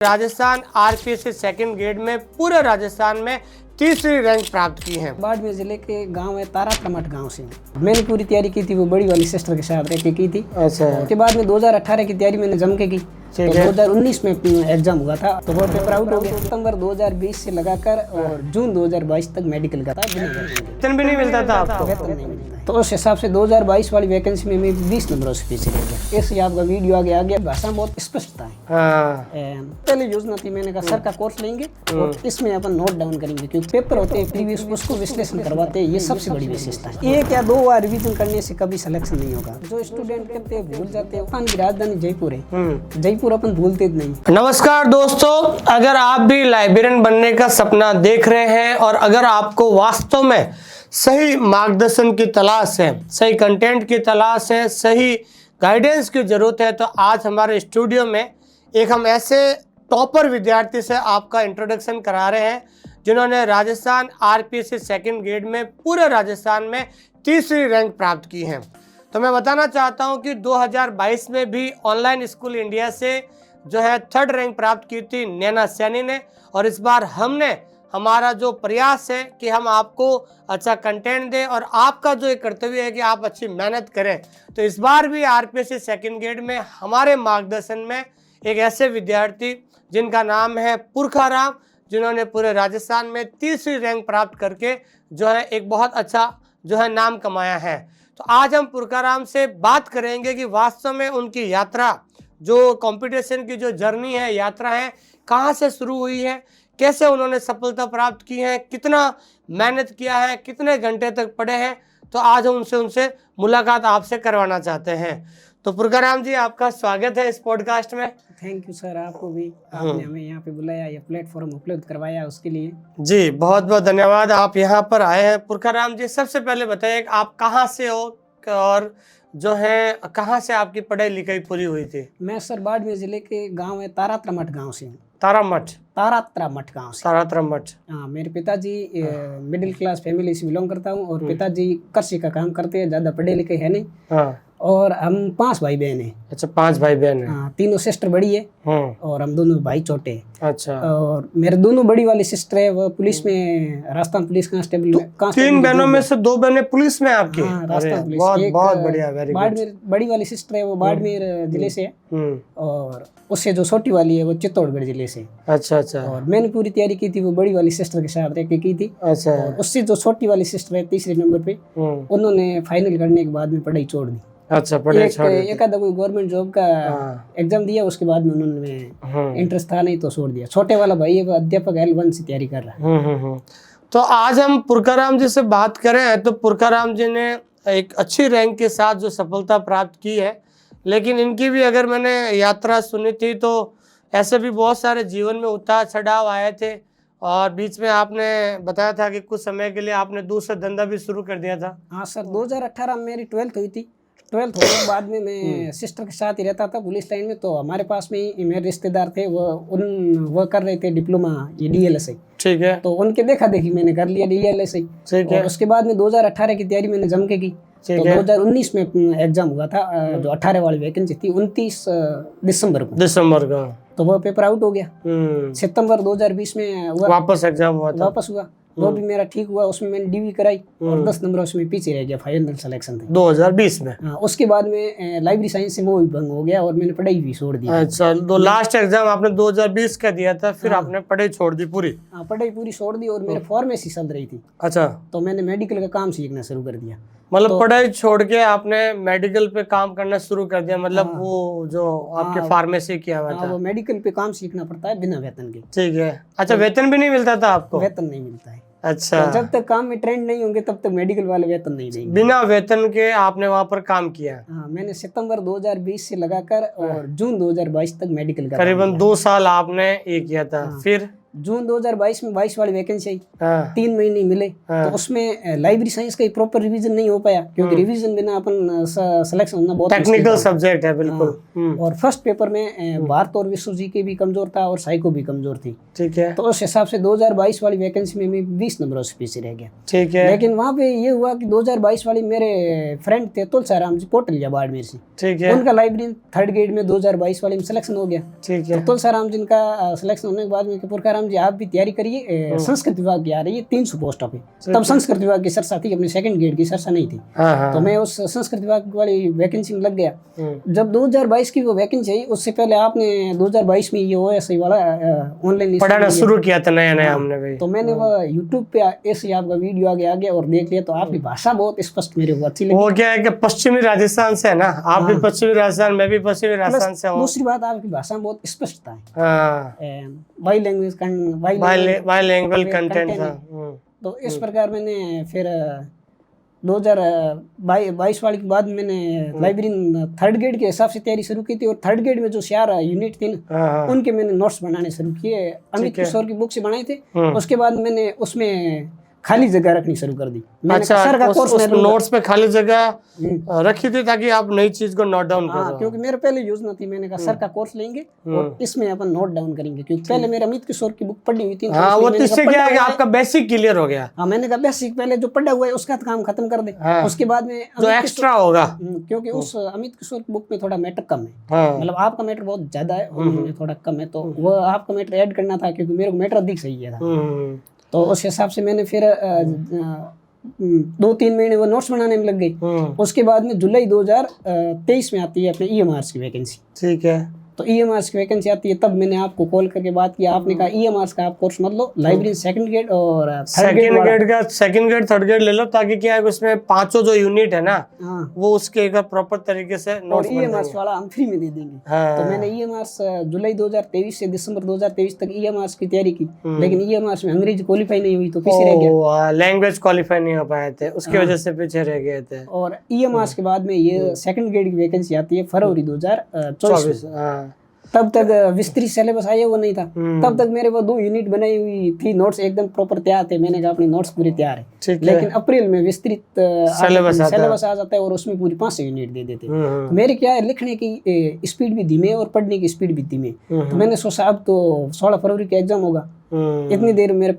Rajasthan RPSC second grade में पूरे राजस्थान में तीसरी रैंक प्राप्त की है। बाड़मेर जिले के गांव है तारात्रमठ गांव से मैंने पूरी तैयारी की थी, वो बड़ी वाली सिस्टर के साथ रह के की थी। अच्छा। उसके बाद में 2018 की तैयारी मैंने जम के की, तो 2019 में एग्जाम हुआ था, तो वो पेपर आउट हो गया। सितंबर 2020 से लगाकर और जून 2022 तक मेडिकल का था, वेतन भी नहीं मिलता था आपको? वेतन नहीं मिलता, तो उस हिसाब से 2022 वाली वैकेंसी में मैं 20 नंबरों से पीछे रह गया। इसलिए आपका वीडियो आगे आ गया, भाषा बहुत स्पष्टता है। पहले योजना थी, मैंने कहा सर का कोर्स लेंगे और इसमें अपन नोट डाउन करेंगे, क्योंकि पेपर होते हैं प्रीवियस, उसको विश्लेषण करवाते हैं, ये सबसे बड़ी विशेषता है। एक या दो बार रिवीजन करने से कभी सिलेक्शन नहीं होगा। जो स्टूडेंट करते हैं भूल जाते हैं। की राजधानी जयपुर है, जयपुर अपन भूलते नहीं। नमस्कार दोस्तों, अगर आप भी लाइब्रेरियन बनने का सपना देख रहे हैं और अगर आपको वास्तव में सही मार्गदर्शन की तलाश है, सही कंटेंट की तलाश है, सही गाइडेंस की जरूरत है, तो आज हमारे स्टूडियो में एक हम ऐसे टॉपर विद्यार्थी से आपका इंट्रोडक्शन करा रहे हैं जिन्होंने राजस्थान आरपीएससी सेकंड ग्रेड में पूरे राजस्थान में तीसरी रैंक प्राप्त की है। तो मैं बताना चाहता हूं कि 2022 में भी ऑनलाइन स्कूल इंडिया से जो है थर्ड रैंक प्राप्त की थी नैना सैनी ने, और इस बार हमने हमारा जो प्रयास है कि हम आपको अच्छा कंटेंट दें और आपका जो एक कर्तव्य है कि आप अच्छी मेहनत करें, तो इस बार भी आरपीएससी सेकंड ग्रेड में हमारे मार्गदर्शन में एक ऐसे विद्यार्थी जिनका नाम है पुरखाराम, जिन्होंने पूरे राजस्थान में तीसरी रैंक प्राप्त करके जो है एक बहुत अच्छा जो है नाम कमाया है। तो आज हम पुरखाराम से बात करेंगे कि वास्तव में उनकी यात्रा, जो कंपटीशन की जो जर्नी है, यात्रा है, कहाँ से शुरू हुई है, कैसे उन्होंने सफलता प्राप्त की है, कितना मेहनत किया है, कितने घंटे तक पढ़े हैं। तो आज हम उनसे मुलाकात आपसे करवाना चाहते हैं। तो पुरखाराम जी, आपका स्वागत है इस पॉडकास्ट में। थैंक यू सर, आपको भी, आपने हमें यहाँ पे बुलाया, ये प्लेटफॉर्म उपलब्ध करवाया, उसके लिए जी बहुत बहुत धन्यवाद, आप यहाँ पर आए हैं। पुरखाराम जी, सबसे पहले बताइए आप कहाँ से हो और जो है कहाँ से आपकी पढ़ाई लिखाई पूरी हुई थी? मैं सर बाड़मेर जिले के गांव है तारात्रमठ गांव से हूँ। तारात्रमठ गांव से। तारात्रमठ। हाँ, मेरे पिताजी मिडिल क्लास फैमिली से बिलोंग करता हूँ और पिताजी कृषि का काम करते हैं, ज्यादा पढ़े लिखे है नहीं। हाँ। और हम 5 भाई बहन हैं। अच्छा, 5 भाई बहन हैं। हाँ, 3 सिस्टर बड़ी है और हम दोनों भाई छोटे हैं। अच्छा। और मेरे दोनों बड़ी वाली सिस्टर है, वो पुलिस में, राजस्थान पुलिस कांस्टेबल में। 3 बहनों में से 2 बहनें पुलिस में आपकी? हाँ, राजस्थान पुलिस। बहुत बढ़िया, वेरी गुड। बाड़मेर बड़ी वाली सिस्टर है, वो बाड़मेर जिले से है, और उससे जो छोटी वाली है वो चित्तौड़गढ़ जिले से। अच्छा अच्छा। और मैंने पूरी तैयारी की थी, वो बड़ी वाली सिस्टर के साथ रह के की थी। अच्छा। उससे जो छोटी वाली सिस्टर है तीसरे नंबर पे, उन्होंने फाइनल करने के बाद में पढ़ाई छोड़ दी। अच्छा, पढ़ाई छोड़ दी। एक आधा कोई गवर्नमेंट जॉब का एग्जाम दिया, उसके बाद में उन्होंने इंटरेस्ट था नहीं तो छोड़ दिया। छोटे वाला भाई है, वो अध्यापक L1 से तैयारी कर रहा है। तो आज हम पुरखाराम जी से बात करें तो पुरखाराम जी ने एक अच्छी रैंक के साथ जो सफलता प्राप्त की है, लेकिन इनकी भी अगर मैंने यात्रा सुनी थी तो ऐसे भी बहुत सारे जीवन में उतार चढ़ाव आए थे, और बीच में आपने बताया था कि कुछ समय के लिए आपने दूसरा धंधा भी शुरू कर दिया था। हाँ सर, 2018 में मेरी 12th हुई थी। 12th होने के बाद में मैं सिस्टर के साथ ही रहता था पुलिस लाइन में, तो हमारे पास में ही मेरे रिश्तेदार थे, वो कर रहे थे डिप्लोमा, ये DLSI। ठीक है, तो उनके देखा देखी मैंने कर लिया DLSI। ठीक है। उसके बाद में 2018 की तैयारी मैंने जम के की, तो 2019 में एग्जाम हुआ था, जो 18 वाली वैकेंसी थी, 29 दिसंबर को, तो वो पेपर आउट हो गया। सितंबर 2020 में वापस एग्जाम हुआ, वो भी मेरा ठीक हुआ, उसमें मैंने DV कराई और 10 नंबर उसमें पीछे रह गया, फाइनल सिलेक्शन थे 2020 में। हाँ, उसके बाद में लाइब्रेरी साइंस से वो भी भंग हो गया और मैंने पढ़ाई भी छोड़ दी। अच्छा, तो लास्ट एग्जाम आपने 2020 का दिया था, फिर आपने पढ़ाई छोड़ दी पूरी? हाँ, पढ़ाई पूरी छोड़ दी और मेरे फार्मेसी चल रही थी। अच्छा, तो मैंने मेडिकल का काम सीखना शुरू कर दिया। मतलब पढ़ाई छोड़ के आपने मेडिकल पे काम करना शुरू कर दिया, मतलब वो जो आपके फार्मेसी किया हुआ था, वो मेडिकल पे काम सीखना पड़ता है बिना वेतन के। ठीक है। अच्छा, वेतन भी नहीं मिलता था आपको? वेतन नहीं मिलता है। अच्छा, तो जब तक काम में ट्रेंड नहीं होंगे तब तक मेडिकल वाले वेतन नहीं देंगे। बिना वेतन के आपने वहाँ पर काम किया? हाँ, मैंने सितंबर 2020 से लगाकर और जून 2022 तक मेडिकल का करीबन 2 साल आपने ये किया था। जून 2022 में 22 वाली वैकेंसी आई, हाँ 3 महीने मिले। तो उसमें लाइब्रेरी साइंस का प्रॉपर रिवीजन नहीं हो पाया, क्योंकि रिवीजन बिना अपन सिलेक्शन होना बहुत टेक्निकल सब्जेक्ट है बिल्कुल। और फर्स्ट पेपर में भारत और विश्व जी के भी कमजोर था और साइको भी कमजोर थी। ठीक है। तो उस हिसाब से 2022 वाली वैकेंसी में मैं 20 नंबरों से पीछे रह गया। ठीक है। लेकिन वहाँ पे ये हुआ कि 2022 वाली मेरे फ्रेंड थे तुलसाराम जी पोटलिया बाड़मेर से, ठीक है। उनका लाइब्रेरी 3rd ग्रेड में 2022 वाले में सिलेक्शन हो गया। ठीक है। तो तुलसाराम जी का सिलेक्शन होने के बाद में पुरखाराम जी आप भी तैयारी करिए, संस्कृत विभाग की आ रही है 300 पोस्टों पे। तब संस्कृत विभाग की चर्चा थी, अपने 2nd ग्रेड की चर्चा नहीं थी। हाँ। तो मैं उस संस्कृत विभाग वाली वैकेंसी में लग गया। जब 2022 की वो वैकेंसी आई, उससे पहले आपने 2022 में ये OSI वाला ऑनलाइन पढ़ाना शुरू किया था नया हमने भाई। तो मैंने वो यूट्यूब पे ऐसे आपका वीडियो आगे आ गया और देख लिया। तो आपकी भाषा बहुत स्पष्ट मेरे को अच्छी लगी। वो क्या है कि पश्चिमी राजस्थान से है ना, आप भी पश्चिमी राजस्थान, मैं भी पश्चिमी राजस्थान से हूँ। दूसरी बात, आपकी भाषा में बहुत स्पष्टता है। हाँ, बाई लैंग्वेज कंटेंट था। तो इस प्रकार मैंने फिर 2022 वाले के बाद मैंने लाइब्रेरी 3rd ग्रेड के हिसाब से तैयारी शुरू की थी। और 3rd ग्रेड में जो 4 यूनिट थे ना, उनके मैंने नोट्स बनाने शुरू किए। अमित किशोर की बुक से बनाए थे। उसके बाद मैंने उसमें खाली जगह रखनी शुरू कर दी। मैंने सर का कोर्स उस नोट्स पे खाली जगह रखी थी ताकि आप नई चीज को नोट डाउन करो। क्योंकि मेरे पहले योजना थी, मैंने कहा सर का कोर्स लेंगे और इसमें अपन नोट डाउन करेंगे, क्योंकि पहले मेरे अमित किशोर की बुक पढ़ी हुई थी। हाँ, वो इससे क्या है कि आपका बेसिक क्लियर हो गया। हाँ, मैंने कहा बेसिक पहले जो पढ़ा हुआ है उसका काम खत्म कर दे। उसके बाद में जो एक्स्ट्रा होगा, क्योंकि उस अमित किशोर की बुक में थोड़ा मैटर कम है। मतलब आपका मैटर बहुत ज्यादा है और थोड़ा कम है, तो वो आपका मैटर ऐड करना था, क्योंकि मेरे को मैटर अधिक चाहिए था। तो उस हिसाब से मैंने फिर 2-3 महीने वो नोट्स बनाने में लग गई। उसके बाद में जुलाई 2023 में आती है अपने EMRs की वैकेंसी। ठीक है। तो EMRs की वैकेंसी आती है, तब मैंने आपको कॉल करके बात किया। आपने कहा EMRs का आप कोर्स मत लो, लाइब्रेरी 2nd ग्रेड और 3rd ग्रेड का 2nd ग्रेड 3rd ग्रेड ले लो, ताकि क्या है उसमें 5 जो यूनिट है ना, वो उसके एक प्रॉपर तरीके से नोट्स और EMRs वाला हम फ्री में दे देंगे। तो मैंने EMRs जुलाई 2023 से दिसंबर 2023 तक EMRs की तैयारी की। लेकिन EMRs में अंग्रेजी क्वालिफाई नहीं हुई, तो पीछे रह गया। लैंग्वेज क्वालिफाई नहीं हो पाए थे, उसकी वजह से पीछे रह गए थे। और EMRs के बाद में ये 2nd ग्रेड की वैकेंसी आती है फरवरी 2024। तब तक विस्तृत सिलेबस आया वो नहीं था। तब तक मेरे वो 2 यूनिट बनाई हुई थी, नोट्स एकदम प्रॉपर तैयार थे। मैंने कहा अपनी नोट्स पूरी तैयार है। लेकिन अप्रैल में विस्तृत सिलेबस आ जाता है और उसमें पूरी 5 यूनिट दे देते। तो मेरे क्या है, लिखने की स्पीड भी धीमे और पढ़ने की स्पीड भी धीमे। तो मैंने सोचा अब तो 16 फरवरी का एग्जाम होगा, इतनी देर मेरे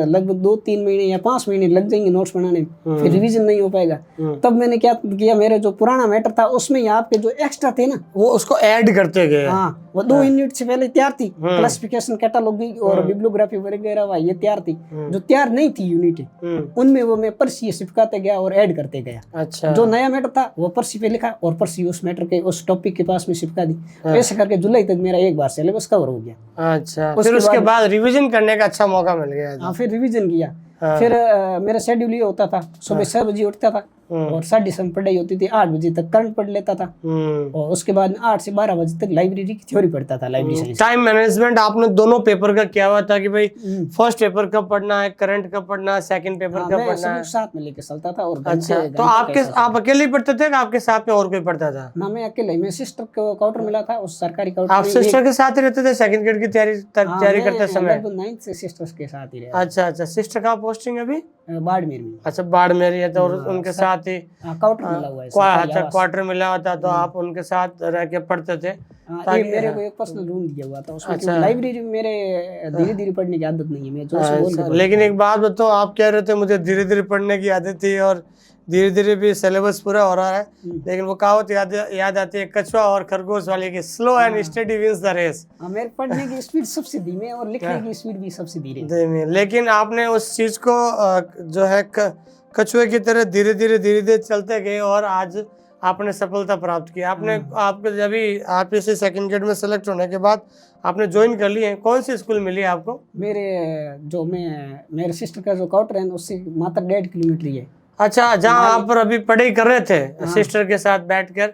लगभग 2-3 महीने या 5 महीने लग जाएंगे नोट्स बनाने में, फिर रिवीजन नहीं हो पाएगा। तब मैंने क्या किया, मेरे जो पुराना मैटर था उसमें आपके जो एक्स्ट्रा थे ना, वो उसको ऐड करते गए। वो 2 यूनिट से पहले तैयार थी, क्लासिफिकेशन कैटालॉगी और बिब्लियोग्राफी वगैरह ये तैयार थी। जो तैयार नहीं थी यूनिट, उनमें वो मैं पर्ची चिपकाते गया और ऐड करते गया। अच्छा। जो नया मैटर था वो पर्ची पे लिखा और पर्ची उस मैटर के उस टॉपिक के पास में चिपका दी। ऐसे करके जुलाई तक मेरा एक बार सिलेबस कवर हो गया। अच्छा। फिर उसके बाद रिवीजन करने का अच्छा मौका मिल गया। हाँ, फिर रिवीजन किया। फिर मेरा शेड्यूल ये होता था, सुबह 6 बजे उठता था और 7:30 पढ़ाई होती थी, 8 बजे तक करंट पढ़ लेता था और उसके बाद 8 से 12 बजे तक लाइब्रेरी की थ्योरी पढ़ता था। लाइब्रेरी साइंस टाइम मैनेजमेंट आपने दोनों पेपर का किया हुआ था कि भाई फर्स्ट पेपर कब पढ़ना है, करंट कब पढ़ना है, सेकंड पेपर कब पढ़ना है, साथ में लेके चलता था। और अच्छा, तो आप अकेले ही पढ़ते थे कि आपके साथ में और कोई पढ़ता था? ना, मैं अकेले। मैं सिस्टर को क्वार्टर मिला था, उस सरकारी क्वार्टर। आप सिस्टर के साथ ही रहते थे 2nd ग्रेड की तैयारी करते समय? 9th से सिस्टर्स के साथ ही रहा। अच्छा। सिस्टर का पोस्टिंग अभी बाड़मेर में। अच्छा, बाड़मेर है, तो उनके साथ ही क्वार्टर मिला हुआ है। अच्छा, क्वार्टर मिला हुआ था, तो आप उनके साथ रह के पढ़ते थे। मेरे को एक पर्सनल रूम दिया हुआ था उसमें। अच्छा। लाइब्रेरी में मेरे धीरे-धीरे पढ़ने की आदत नहीं है, मैं जो लेकिन एक बात बताओ, आप कह रहे थे मुझे धीरे-धीरे पढ़ने की आदत थी और धीरे-धीरे भी सिलेबस पूरा हो रहा है, लेकिन वो कहावत याद आती है कछुआ और खरगोश वाले की, slow and steady wins the race. मेरे पढ़ने की स्पीड सबसे धीमी है और लिखने की स्पीड भी सबसे धीरे। लेकिन आपने उस चीज को जो है कछुए की तरह धीरे धीरे चलते गए और आज आपने सफलता प्राप्त की। आपको जब आप इसे 2nd ग्रेड में सेलेक्ट होने के बाद आपने ज्वाइन कर लिए, कौन सी स्कूल मिली आपको? मेरे सिस्टर का जो क्वार्टर है उससे मात्र 1.5 किलोमीटर ही है। अच्छा, जहाँ आप अभी पढ़ाई कर रहे थे सिस्टर के साथ बैठकर,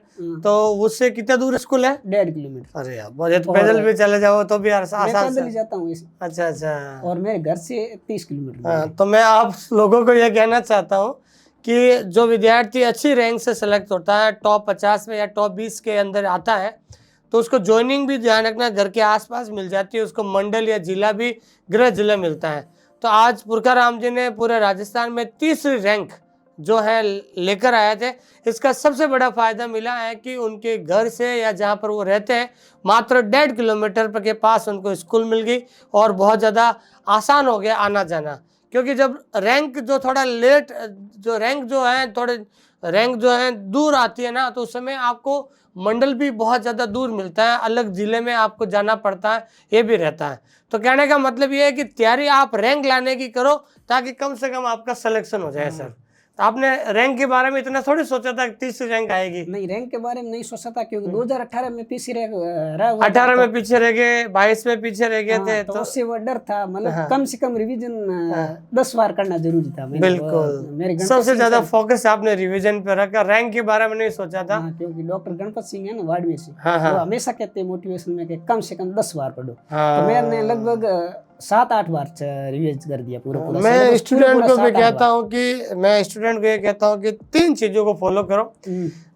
तो उससे कितना दूर स्कूल है? 1.5 किलोमीटर। अरे यार, मुझे तो पैदल भी चले जाओ तो भी आसान पैदल ही जाता हूँ। अच्छा। और मेरे घर से 30 किलोमीटर। हाँ, तो मैं आप लोगों को यह कहना चाहता हूँ कि जो विद्यार्थी अच्छी रैंक से सेलेक्ट होता है, टॉप 50 में या टॉप 20 के अंदर आता है, तो उसको ज्वाइनिंग भी ध्यान रखना, घर के आसपास मिल जाती है, उसको मंडल या जिला भी, गृह जिला मिलता है। तो आज पुरखाराम जी ने पूरे राजस्थान में तीसरी रैंक जो है लेकर आए थे। इसका सबसे बड़ा फायदा मिला है कि उनके घर से या जहाँ पर वो रहते हैं मात्र 1.5 किलोमीटर के पास उनको स्कूल मिल गई और बहुत ज़्यादा आसान हो गया आना जाना। क्योंकि जब रैंक जो थोड़ा लेट, जो रैंक जो है थोड़े रैंक जो है दूर आती है ना, तो उस समय आपको मंडल भी बहुत ज़्यादा दूर मिलता है, अलग ज़िले में आपको जाना पड़ता है, ये भी रहता है। तो कहने का मतलब ये है कि तैयारी आप रैंक लाने की करो ताकि कम से कम आपका सिलेक्शन हो जाए। सर तो आपने रैंक के बारे में इतना थोड़ी सोचा था कि तीसरी रैंक आएगी? नहीं, रैंक के बारे में नहीं सोचा था क्योंकि 2018 में पीछे रहा हुआ 18 में पीछे रह गए, 22 में पीछे रह गए थे, तो उससे वो डर था, मतलब कम से कम रिवीजन 10 बार करना जरूरी था। बिल्कुल, सबसे ज्यादा फोकस आपने रिवीजन पे रखा, रैंक के बारे में नहीं सोचा था। क्योंकि डॉक्टर गणपत सिंह है ना बाड़मेर से, वो हमेशा कहते हैं मोटिवेशन में कि कम से कम 10 बार पढ़ो। तो मैंने लगभग 7-8 बार रिवाइज कर दिया पूरा। मैं स्टूडेंट को भी कहता हूँ कि मैं स्टूडेंट को ये कहता हूँ कि 3 चीजों को फॉलो करो।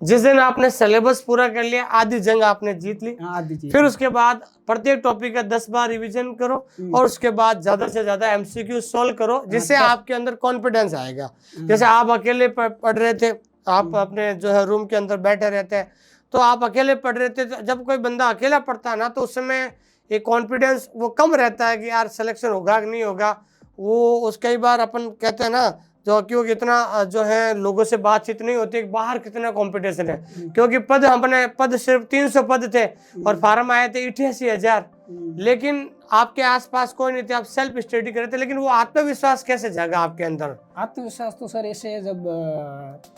जिस दिन आपने सिलेबस पूरा कर लिया, आधी जंग आपने जीत ली। फिर उसके बाद प्रत्येक टॉपिक का 10 बार रिवीजन करो और उसके बाद ज्यादा से ज्यादा एमसीक्यू सॉल्व करो, जिससे आपके अंदर कॉन्फिडेंस आएगा। जैसे आप अकेले पढ़ रहे थे, आप अपने जो है रूम के अंदर बैठे रहते हैं, तो आप अकेले पढ़ रहे थे, तो जब कोई बंदा अकेला पढ़ता है ना, तो उस समय ये कॉन्फिडेंस वो कम रहता है कि यार सिलेक्शन होगा कि नहीं होगा। वो उस कई बार अपन कहते हैं ना, जो क्योंकि इतना जो है लोगों से बातचीत नहीं होती, बाहर कितना कंपटीशन है, क्योंकि पद सिर्फ 300 पद थे और फार्म आए थे 88,000, लेकिन आपके आसपास कोई नहीं थे, आप सेल्फ स्टडी कर रहे थे। लेकिन वो आत्मविश्वास कैसे जागा आपके अंदर? आत्मविश्वास तो सर ऐसे है, जब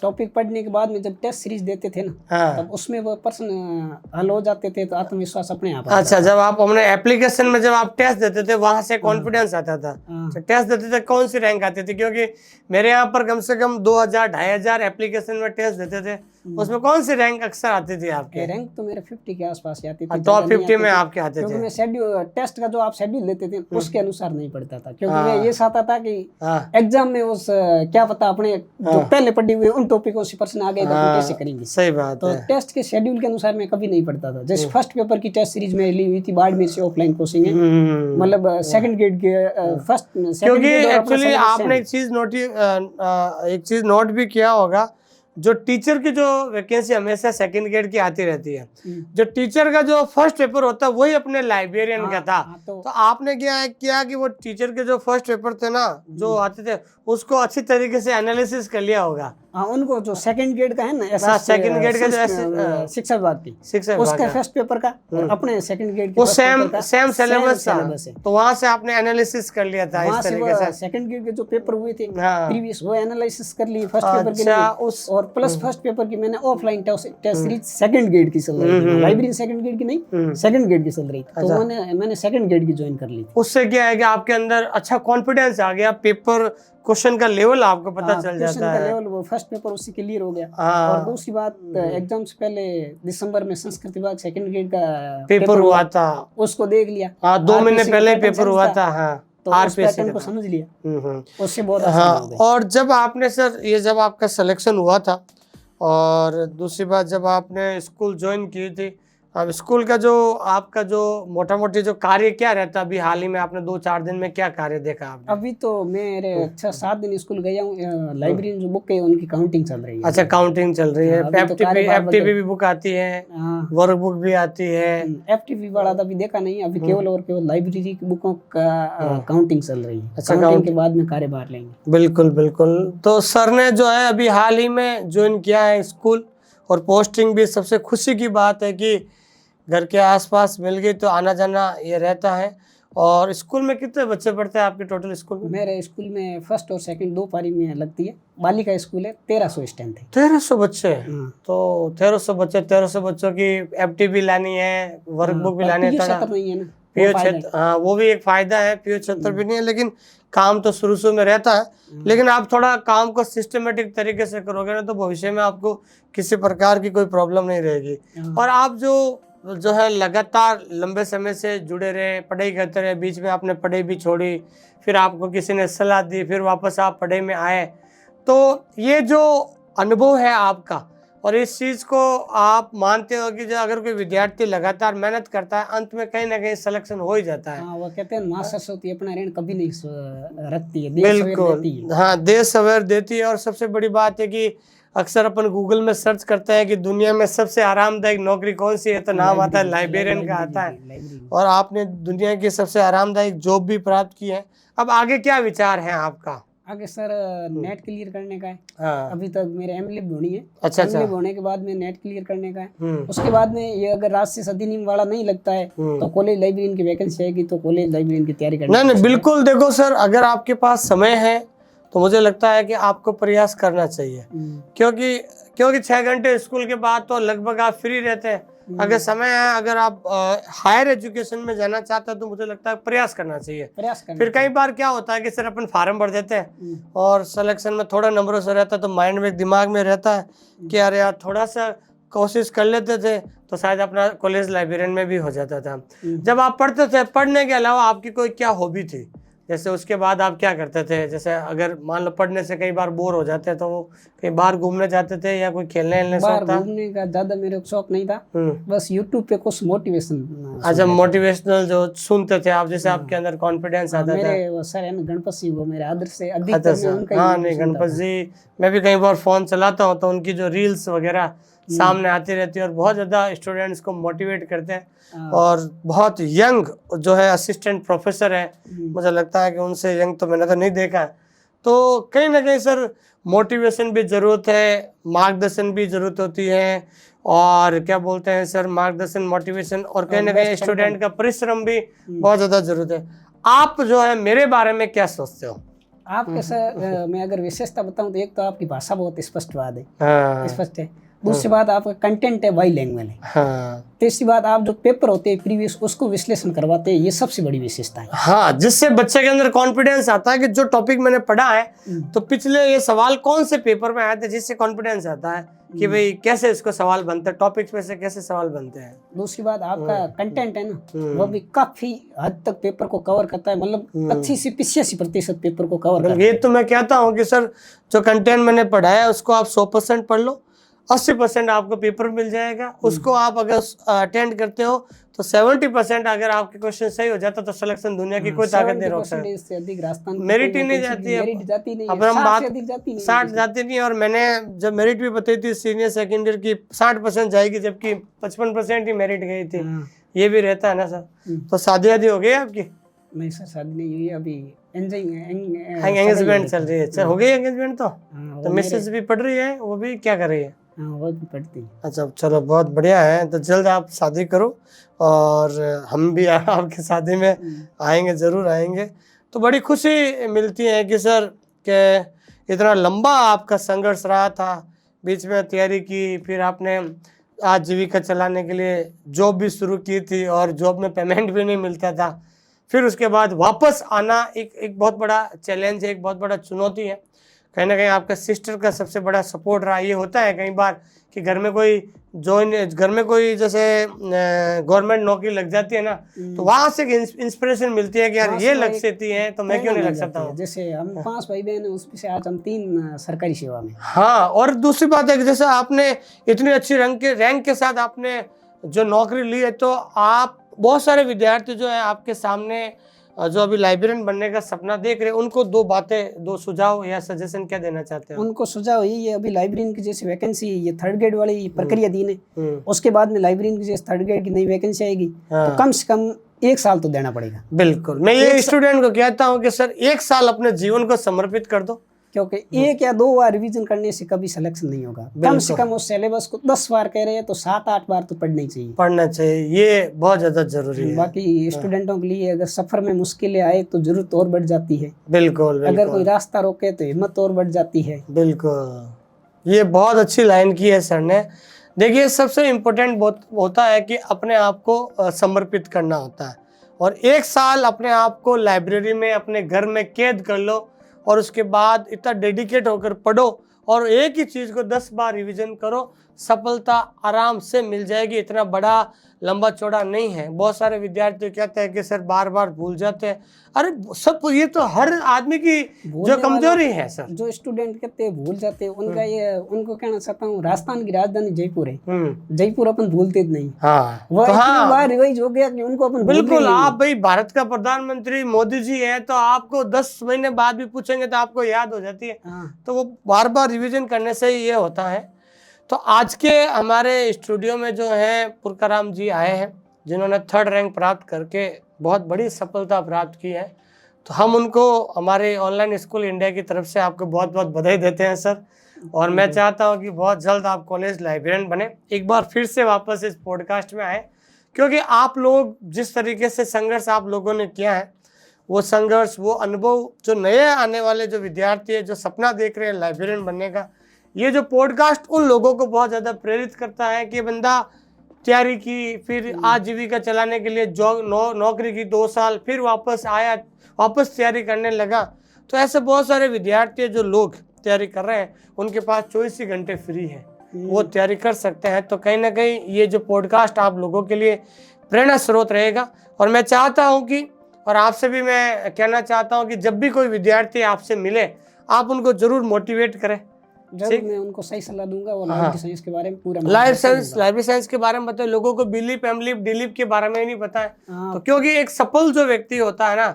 टॉपिक पढ़ने के बाद में जब टेस्ट सीरीज देते थे ना, तब उसमें वो प्रश्न हल हो जाते थे, तो आत्मविश्वास अपने आप। अच्छा, जब आप अपने एप्लीकेशन में जब आप टेस्ट देते थे वहां से कॉन्फिडेंस आता था। तो टेस्ट देते थे, कौन सी रैंक आती थी? क्योंकि मेरे यहाँ पर कम से कम 2,000-2,500 एप्लीकेशन में टेस्ट देते थे, उसमें कौन सी रैंक अक्सर आती थी आपके? रैंक तो मेरे 50 के आसपास आती थी, टॉप 50 में आपके आते थे। क्योंकि मैं शेड्यूल टेस्ट का जो आप शेड्यूल लेते थे उसके अनुसार नहीं पढ़ता था, क्योंकि मैं ये चाहता था कि एग्जाम में उस क्या पता अपने जो पहले पढ़े हुए उन टॉपिकों से प्रश्न आ गए तो कैसे करेंगे। सही बात तो है। टेस्ट के शेड्यूल के अनुसार मैं कभी नहीं पढ़ता था। जैसे फर्स्ट पेपर की टेस्ट सीरीज में ली हुई थी बाड़मेर से, ऑफलाइन कोचिंग है, मतलब सेकंड ग्रेड के फर्स्ट। क्योंकि एक्चुअली आपने एक चीज नोट भी किया होगा, जो टीचर की जो वैकेंसी हमेशा सेकंड ग्रेड की आती रहती है, जो टीचर का जो फर्स्ट पेपर होता है वही अपने लाइब्रेरियन का था। तो आपने क्या किया कि वो टीचर के जो फर्स्ट पेपर थे ना, जो आते थे, उसको अच्छी तरीके से एनालिसिस कर लिया होगा। उनको जो सेकंड ग्रेड का है ना, सेकंड ग्रेड का जो शिक्षा विभाग की, उसका फर्स्ट पेपर का और अपने सेकंड ग्रेड वो सेम सिलेबस था, तो वहां से आपने एनालिसिस कर लिया था इस तरीके से। सेकंड ग्रेड के जो पेपर हुए थे प्रीवियस, वो एनालिसिस कर ली फर्स्ट पेपर के लिए, और प्लस फर्स्ट पेपर की मैंने offline test series second grade की चल रही थी, लाइब्रेरी सेकंड ग्रेड की नहीं, सेकंड ग्रेड की चल रही थी, तो मैंने सेकंड ग्रेड की ज्वाइन कर ली थी। उससे क्या है कि आपके अंदर अच्छा कॉन्फिडेंस आ गया, पेपर क्वेश्चन का लेवल आपको पता चल जाता है। लेवल वो फर्स्ट पेपर उससे क्लियर हो गया। और दूसरी बात, एग्जाम से पहले दिसंबर में संस्कृत विभाग सेकंड ग्रेड का पेपर हुआ था, उसको देख लिया। 2 महीने पहले पेपर हुआ था। तो उस पैटर्न को समझ लिया, उससे बहुत आसान हो गया। और जब आपने सर ये जब आपका सिलेक्शन हुआ था, और दूसरी बात जब आपने स्कूल ज्वाइन की थी, अब स्कूल का जो आपका जो मोटा मोटी जो कार्य क्या रहता है? अभी हाल ही में आपने 2-4 दिन में क्या कार्य देखा आपने? अभी तो मेरे 6-7 दिन स्कूल गया हूँ। लाइब्रेरी जो बुक है उनकी काउंटिंग चल रही है। अच्छा, काउंटिंग चल रही है। एफटीपी भी बुक आती है, वर्क बुक भी आती है। एफटीपी वाला तो अभी देखा नहीं, अभी केवल और केवल लाइब्रेरी की बुकों का काउंटिंग चल रही है। अच्छा, काउंटिंग के बाद में कार्यभार लेंगे। बिल्कुल बिल्कुल। तो सर ने जो है अभी हाल ही में ज्वाइन किया है स्कूल, और पोस्टिंग भी सबसे खुशी की बात है कि घर के आसपास मिल गई, तो आना जाना ये रहता है। और स्कूल में कितने बच्चे पढ़ते हैं आपके टोटल स्कूल में? मेरे स्कूल में फर्स्ट और सेकंड 2 पारी में लगती है। बालिका स्कूल है, 1300 स्ट्रेंथ है। 1300 बच्चे? तो 1300 बच्चों की एफटीबी लानी है, वर्क बुक भी लानी है। नहीं है ना पीओ क्षेत्र, हाँ वो भी एक फायदा है। पीओ क्षेत्र भी नहीं है, लेकिन काम तो शुरू में रहता है। लेकिन आप थोड़ा काम को सिस्टमेटिक तरीके से करोगे ना, तो भविष्य में आपको किसी प्रकार की कोई प्रॉब्लम नहीं रहेगी। और आप जो है लगातार लंबे समय से जुड़े रहे, पढ़ाई करते रहे, बीच में आपने पढ़ाई भी छोड़ी, फिर आपको किसी ने सलाह दी, फिर वापस आप पढ़ाई में आए, तो ये जो अनुभव है आपका, और इस चीज़ को आप मानते हो कि जो अगर कोई विद्यार्थी लगातार मेहनत करता है अंत में कहीं ना कहीं सिलेक्शन हो ही जाता है। हाँ, वो कहते हैं माँ सरस्वती अपना ऋण कभी नहीं रखती है, देश सवेर देती है। बिल्कुल, हाँ, देश सवेर देती है। और सबसे बड़ी बात है कि अक्सर अपन गूगल में सर्च करते हैं कि दुनिया में सबसे आरामदायक नौकरी कौन सी है, तो नाम आता है लाइब्रेरियन का आता है। और आपने दुनिया की सबसे आरामदायक जॉब भी प्राप्त की है। अब आगे क्या विचार है आपका? आगे सर नेट क्लियर करने का है। हाँ। अभी तक मेरे एमलिब होनी है। अच्छा। एमलिब होने के बाद में नेट क्लियर करने का है। उसके बाद में ये अगर राष्ट्रीय अधिनियम वाला नहीं लगता है तो कॉलेज लाइब्रेरियन की वैकेंसी आएगी तो कॉलेज लाइब्रेरियन की तैयारी करनी। नहीं, बिल्कुल। देखो सर, अगर आपके पास समय है तो मुझे लगता है कि आपको प्रयास करना चाहिए, क्योंकि 6 घंटे स्कूल के बाद तो लगभग आप फ्री रहते हैं। अगर समय है, अगर आप हायर एजुकेशन में जाना चाहते हैं तो मुझे लगता है प्रयास करना चाहिए। फिर कई बार क्या होता है कि सर अपन फार्म भर देते हैं और सिलेक्शन में थोड़ा नंबरों से रहता है तो माइंड में, दिमाग में रहता है कि अरे यार थोड़ा सा कोशिश कर लेते थे तो शायद अपना कॉलेज लाइब्रेरियन में भी हो जाता था। जब आप पढ़ते थे, पढ़ने के अलावा आपकी कोई क्या हॉबी थी? जैसे उसके बाद आप क्या करते थे? जैसे अगर मान लो पढ़ने से कई बार बोर हो जाते हैं तो कहीं बाहर घूमने जाते थे या कोई खेलने शौक था? घूमने का ज्यादा मेरे को शौक नहीं था, बस यूट्यूब पे कुछ मोटिवेशन। अच्छा, मोटिवेशनल जो सुनते थे आप, जैसे आपके अंदर कॉन्फिडेंस आता था। मेरे वो सर है गणपत जी, वो मेरे आदर्श से अधिक। हाँ, नहीं, गणपत जी, मैं भी कई बार फोन चलाता हूँ तो उनकी जो रील्स वगैरह सामने आती रहती है और बहुत ज्यादा स्टूडेंट्स को मोटिवेट करते हैं। और बहुत यंग जो है असिस्टेंट प्रोफेसर है, मुझे लगता है कि उनसे यंग तो मैंने तो नहीं देखा है। तो कहीं ना कहीं सर मोटिवेशन भी जरूरत है, मार्गदर्शन भी जरूरत होती है, और क्या बोलते हैं सर, मार्गदर्शन, मोटिवेशन, और कहीं ना कहीं स्टूडेंट का परिश्रम भी बहुत ज्यादा जरूरत है। आप जो है मेरे बारे में क्या सोचते हो? आपके सर मैं अगर विशेषता बताऊं तो एक तो आपकी भाषा बहुत स्पष्टवाद है, स्पष्ट है। दूसरी बात आपका कंटेंट है, बाई लैंग्वेज है। हाँ। तीसरी बात आप जो पेपर होते हैं प्रीवियस उसको विश्लेषण करवाते हैं, ये सबसे बड़ी विशेषता है। हाँ, जिससे बच्चे के अंदर कॉन्फिडेंस आता है कि जो टॉपिक मैंने पढ़ा है तो पिछले ये सवाल कौन से पेपर में आए थे, जिससे कॉन्फिडेंस आता है कि भाई कैसे इसको सवाल बनते हैं, टॉपिक्स में से कैसे सवाल बनते हैं। दूसरी बात आपका कंटेंट है ना, वो भी काफी हद तक पेपर को कवर करता है, मतलब 80 से 85% पेपर को कवर करता है। ये तो मैं कहता हूँ कि सर जो कंटेंट मैंने पढ़ा है उसको आप 100% पढ़ लो, 80% आपको पेपर मिल जाएगा। उसको आप अगर अटेंड करते हो तो 70% अगर आपके क्वेश्चन सही हो जाता तो सिलेक्शन दुनिया की कोई ताकत नहीं रोक सकती। मेरिट ही नहीं जाती है। अब हम बात 60 जाती नहीं, और मैंने जब मेरिट भी बताई थी सीनियर सेकेंड ईयर की 60% जाएगी, जबकि 55% ही मेरिट गई थी। ये भी रहता है ना सर। तो शादी आदि हो गई आपकी? नहीं सर, शादी नहीं हुई, अभी एंगेजमेंट चल रही है। अच्छा, हो गई एंगेजमेंट? तो मिसेस भी पढ़ रही है, वो भी क्या कर रही है? वो भी पढ़ती है। अच्छा, चलो बहुत बढ़िया है। तो जल्द आप शादी करो और हम भी आपकी शादी में आएंगे, ज़रूर आएंगे। तो बड़ी खुशी मिलती है कि सर के इतना लंबा आपका संघर्ष रहा था, बीच में तैयारी की, फिर आपने आजीविका चलाने के लिए जॉब भी शुरू की थी और जॉब में पेमेंट भी नहीं मिलता था। फिर उसके बाद वापस आना एक बहुत बड़ा चैलेंज है, एक बहुत बड़ा चुनौती है। कहीं ना कहीं आपका सिस्टर का सबसे बड़ा सपोर्ट रहा। ये होता है कई बार कि घर में कोई जैसे गवर्नमेंट नौकरी लग जाती है ना, तो वहाँ से इंस्पिरेशन मिलती है कि यार ये लग सकती है तो मैं क्यों नहीं लग सकता हूँ। जैसे हम 5 भाई बहन हैं, उसमें से आज हम 3 सरकारी सेवा में। हाँ, और दूसरी बात है कि जैसे आपने इतनी अच्छी रैंक के साथ आपने जो नौकरी ली है, तो आप बहुत सारे विद्यार्थी जो है आपके सामने जो अभी लाइब्रेरियन बनने का सपना देख रहे हैं, उनको 2 सुझाव या सजेशन क्या देना चाहते हैं? उनको सुझाव यही है, अभी लाइब्रेरियन की जैसी वैकेंसी ये 3rd ग्रेड वाली प्रक्रिया दी है, उसके बाद में लाइब्रेरियन की जैसे 3rd ग्रेड की नई वैकेंसी आएगी तो कम से कम 1 साल तो देना पड़ेगा। बिल्कुल, मैं ये स्टूडेंट को कहता हूँ कि सर 1 साल अपने जीवन को समर्पित कर दो, क्योंकि 1 या 2 बार रिवीजन करने से कभी सिलेक्शन नहीं होगा। कम से कम उस सिलेबस को 10 बार कह रहे हैं तो 7-8 बार तो पढ़ना चाहिए। ये बहुत ज्यादा जरूरी है। बाकी स्टूडेंटों के लिए अगर सफर में मुश्किलें आए तो जरूरत और बढ़ जाती है। बिल्कुल। अगर कोई रास्ता रोके तो हिम्मत और बढ़ जाती है। बिल्कुल, ये बहुत अच्छी लाइन की है सर ने। देखिए, सबसे इम्पोर्टेंट होता है कि अपने आप को समर्पित करना होता है, और 1 साल अपने आप को लाइब्रेरी में अपने घर में कैद कर लो, और उसके बाद इतना डेडिकेट होकर पढ़ो और एक ही चीज़ को 10 बार रिवीजन करो, सफलता आराम से मिल जाएगी। इतना बड़ा लंबा चौड़ा नहीं है। बहुत सारे विद्यार्थी कहते हैं कि सर बार बार भूल जाते हैं। अरे सब ये तो हर आदमी की जो कमजोरी है सर। जो स्टूडेंट कहते हैं भूल जाते हैं, उनका ये उनको कहना चाहता हूँ, राजस्थान की राजधानी जयपुर है, जयपुर अपन भूलते नहीं। हाँ वो इतनी बार रिवाइज हो गया कि उनको अपन बिल्कुल। आप भाई भारत का प्रधानमंत्री मोदी जी है, तो आपको 10 महीने बाद भी पूछेंगे तो आपको याद हो जाती है। तो वो बार बार रिविजन करने से ही ये होता है। तो आज के हमारे स्टूडियो में जो है पुरकाराम जी आए हैं, जिन्होंने 3rd रैंक प्राप्त करके बहुत बड़ी सफलता प्राप्त की है। तो हम उनको हमारे ऑनलाइन स्कूल इंडिया की तरफ से आपको बहुत बहुत बधाई देते हैं सर। और मैं चाहता हूं कि बहुत जल्द आप कॉलेज लाइब्रेरियन बने, एक बार फिर से वापस इस पॉडकास्ट में आए, क्योंकि आप लोग जिस तरीके से संघर्ष आप लोगों ने किया है, वो संघर्ष, वो अनुभव जो नए आने वाले जो विद्यार्थी है, जो सपना देख रहे हैं लाइब्रेरियन बनने का, ये जो पॉडकास्ट उन लोगों को बहुत ज़्यादा प्रेरित करता है कि बंदा तैयारी की, फिर आजीविका चलाने के लिए नौकरी की 2 साल, फिर वापस आया, वापस तैयारी करने लगा। तो ऐसे बहुत सारे विद्यार्थी हैं जो लोग तैयारी कर रहे हैं, उनके पास 24 ही घंटे फ्री है, वो तैयारी कर सकते हैं। तो कहीं ना कहीं ये जो पॉडकास्ट आप लोगों के लिए प्रेरणा स्रोत रहेगा। और मैं चाहता हूँ कि, और आपसे भी मैं कहना चाहता हूँ कि जब भी कोई विद्यार्थी आपसे मिले, आप उनको जरूर मोटिवेट करें। मैं उनको सही सलाह दूंगा और लाइब्रेरी साइंस के बारे में पूरा लाइब्रेरी साइंस के बारे में बताए। लोगों को बिलीप एमलीप डिलीप के बारे में ही नहीं पता है। तो क्योंकि एक सफल जो व्यक्ति होता है ना,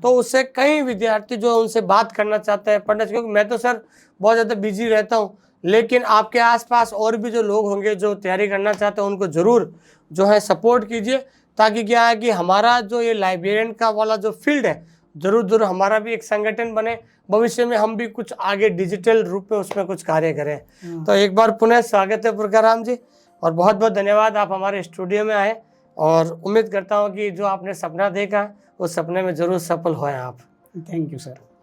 तो उससे कई विद्यार्थी जो उनसे बात करना चाहते हैं, पढ़ना, क्योंकि मैं तो सर बहुत ज्यादा बिजी रहता हूँ, लेकिन आपके आसपास और भी जो लोग होंगे जो तैयारी करना चाहते हैं, उनको जरूर जो है सपोर्ट कीजिए, ताकि क्या है कि हमारा जो ये लाइब्रेरियन का वाला जो फील्ड है, जरूर हमारा भी एक संगठन बने, भविष्य में हम भी कुछ आगे डिजिटल रूप में उसमें कुछ कार्य करें। तो एक बार पुनः स्वागत है पुरकाराम जी, और बहुत बहुत धन्यवाद आप हमारे स्टूडियो में आए। और उम्मीद करता हूँ कि जो आपने सपना देखा, उस सपने में जरूर सफल होए आप। Thank you sir.